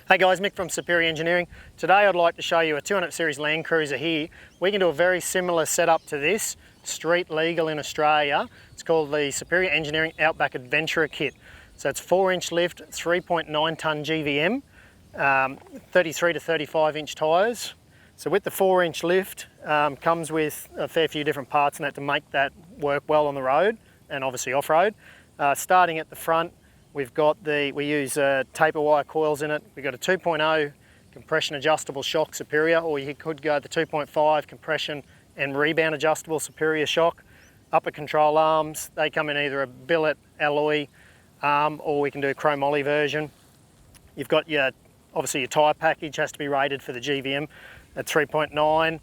Hey guys, Mick from Superior Engineering. Today I'd like to show you a 200 series Landcruiser here. We can do a very similar setup to this, street legal in Australia. It's called the Superior Engineering Outback Adventurer Kit. So it's 4-inch lift, 3.9 tonne GVM, 33 to 35 inch tyres. So with the 4-inch lift, comes with a fair few different parts in that to make that work well on the road and obviously off-road. Starting at the front, we use taper wire coils in it. We've got a 2.0 compression adjustable shock Superior, or you could go the 2.5 compression and rebound adjustable Superior shock. Upper control arms, they come in either a billet alloy or we can do a chromoly version. You've got obviously your tyre package has to be rated for the GVM at 3.9.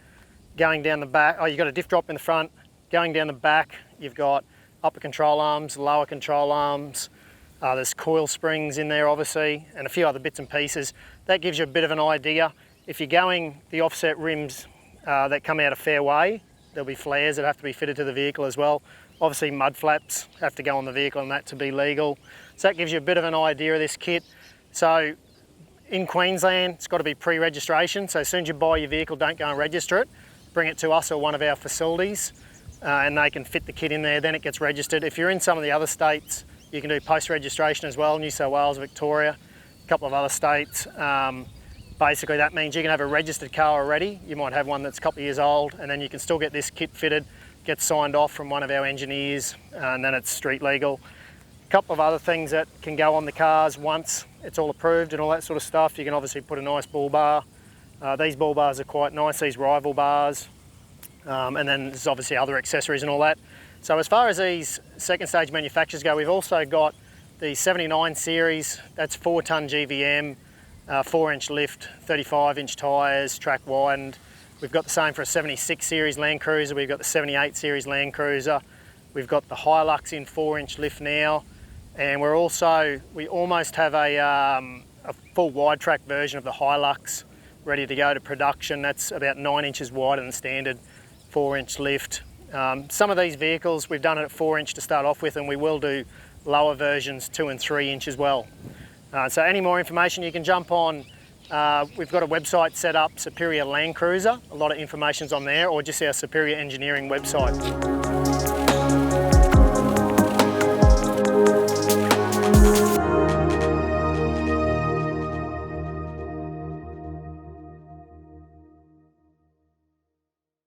Going down the back, you've got a diff drop in the front. Going down the back, you've got upper control arms, lower control arms. There's coil springs in there obviously, and a few other bits and pieces. That gives you a bit of an idea. If you're going the offset rims that come out a fair way, there'll be flares that have to be fitted to the vehicle as well. Obviously mud flaps have to go on the vehicle and that to be legal. So that gives you a bit of an idea of this kit. So in Queensland, it's got to be pre-registration. So as soon as you buy your vehicle, don't go and register it. Bring it to us or one of our facilities and they can fit the kit in there, then it gets registered. If you're in some of the other states, you can do post-registration as well, New South Wales, Victoria, a couple of other states. Basically that means you can have a registered car already. You might have one that's a couple of years old and then you can still get this kit fitted, get signed off from one of our engineers and then it's street legal. A couple of other things that can go on the cars once it's all approved and all that sort of stuff. You can obviously put a nice bull bar. These bull bars are quite nice, these rival bars. And then there's obviously other accessories and all that. So as far as these second stage manufacturers go, we've also got the 79 series, that's 4 tonne GVM, 4-inch lift, 35 inch tyres, track widened. We've got the same for a 76 series Landcruiser, we've got the 78 series Landcruiser, we've got the Hilux in 4-inch lift now, and we almost have a full wide track version of the Hilux ready to go to production. That's about 9 inches wider than standard 4-inch lift. Some of these vehicles we've done it at 4-inch to start off with, and we will do lower versions 2 and 3 inch as well. So any more information you can jump on, we've got a website set up, Superior Landcruiser, a lot of information's on there, or just our Superior Engineering website.